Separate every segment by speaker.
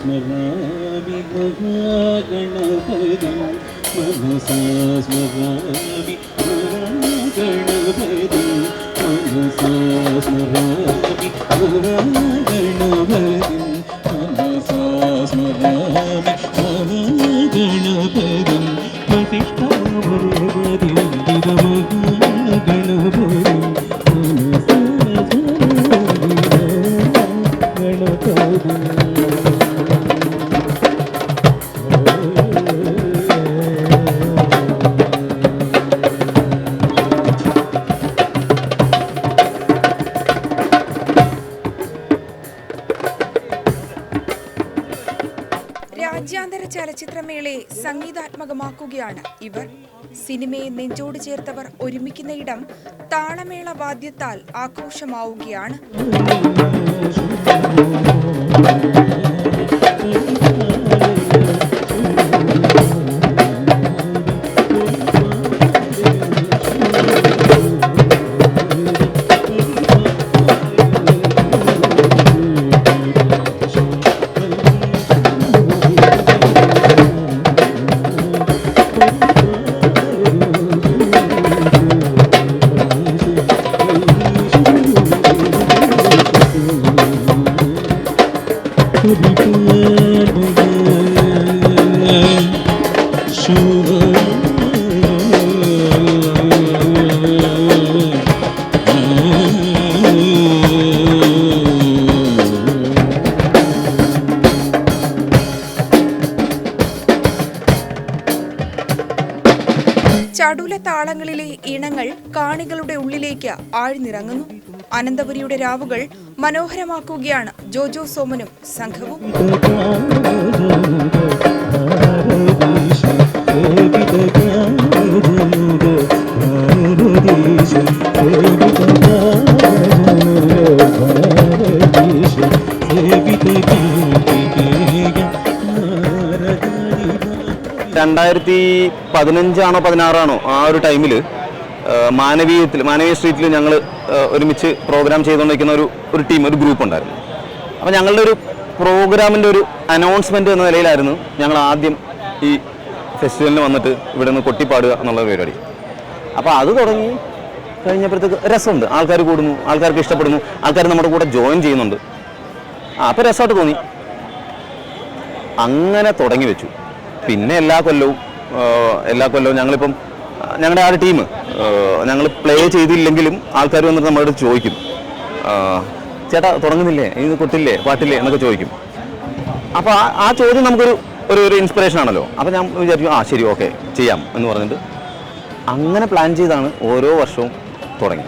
Speaker 1: स्मरामि महागणपतिं मनसा स्मरामि महागणपतिं मनसा स्मरामि महागणपतिं मनसा स्मरामि महागणपतिं प्रतिष्ठाभगवतीं
Speaker 2: രാജ്യാന്തര ചലച്ചിത്രമേളയെ സംഗീതാത്മകമാക്കുകയാണ് ഇവർ. സിനിമയെ നെഞ്ചോട് ചേർത്തവർ ഒരുമിക്കുന്ന ഇടം താളമേള വാദ്യത്താൽ ആഘോഷമാവുകയാണ്. ചടുല താളങ്ങളിലെ ഇണങ്ങൾ കാണികളുടെ ഉള്ളിലേക്ക് ആഴ്ന്നിറങ്ങുന്നു. അനന്തപുരിയുടെ രാവുകൾ മനോഹരമാക്കുകയാണ് ജോജോ സോമനും സംഘവും.
Speaker 3: രണ്ടായിരത്തി 15-16 ആ ഒരു ടൈമിൽ മാനവീയ സ്ട്രീറ്റിൽ ഞങ്ങൾ ഒരുമിച്ച് പ്രോഗ്രാം ചെയ്തുകൊണ്ടിരിക്കുന്ന ഒരു ടീം, ഒരു ഗ്രൂപ്പ് ഉണ്ടായിരുന്നു. അപ്പോൾ ഞങ്ങളുടെ ഒരു പ്രോഗ്രാമിൻ്റെ ഒരു അനൗൺസ്മെൻറ്റ് എന്ന നിലയിലായിരുന്നു ഞങ്ങൾ ആദ്യം ഈ ഫെസ്റ്റിവലിന് വന്നിട്ട് ഇവിടെ നിന്ന് കൊട്ടിപ്പാടുക എന്നുള്ള പരിപാടി. അപ്പോൾ അത് തുടങ്ങി കഴിഞ്ഞപ്പോഴത്തേക്ക് രസമുണ്ട്, ആൾക്കാർ കൂടുന്നു, ആൾക്കാർക്ക് ഇഷ്ടപ്പെടുന്നു, ആൾക്കാർ നമ്മുടെ കൂടെ ജോയിൻ ചെയ്യുന്നുണ്ട്. അപ്പോൾ രസമായിട്ട് തോന്നി, അങ്ങനെ തുടങ്ങി വെച്ചു. പിന്നെ എല്ലാ കൊല്ലവും ഞങ്ങളിപ്പം ഞങ്ങളുടെ ആ ഒരു ടീം ഞങ്ങൾ പ്ലേ ചെയ്തില്ലെങ്കിലും ആൾക്കാർ വന്നിട്ട് നമ്മളോട് ചോദിക്കും, ചേട്ടാ തുടങ്ങുന്നില്ലേ, ഇത് കൊട്ടില്ലേ, പാട്ടില്ലേ എന്നൊക്കെ ചോദിക്കും. അപ്പോൾ ആ ചോദ്യം നമുക്കൊരു ഒരു ഇൻസ്പിറേഷൻ ആണല്ലോ. അപ്പോൾ ഞാൻ വിചാരിക്കും ശരി, ഓക്കെ, ചെയ്യാം എന്ന് പറഞ്ഞിട്ട് അങ്ങനെ പ്ലാൻ ചെയ്താണ് ഓരോ വർഷവും തുടങ്ങി.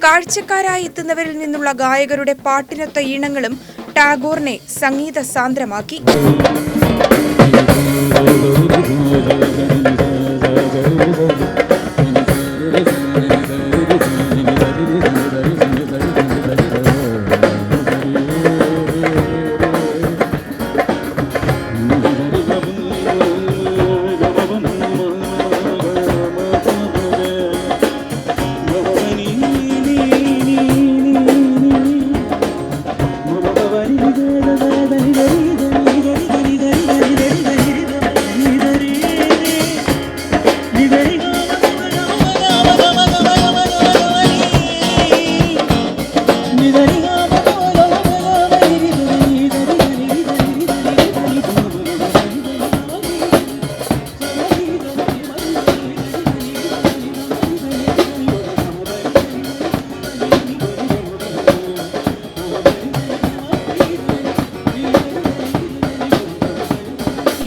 Speaker 2: കാഴ്ചക്കാരായി എത്തുന്നവരിൽ നിന്നുള്ള ഗായകരുടെ പാട്ടിനൊത്ത ഈണങ്ങളും ടാഗോറിനെ സംഗീത സാന്ദ്രമാക്കി.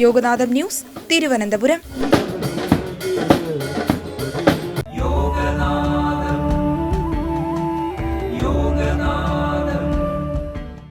Speaker 2: യോഗനാഥം ന്യൂസ്, തിരുവനന്തപുരം.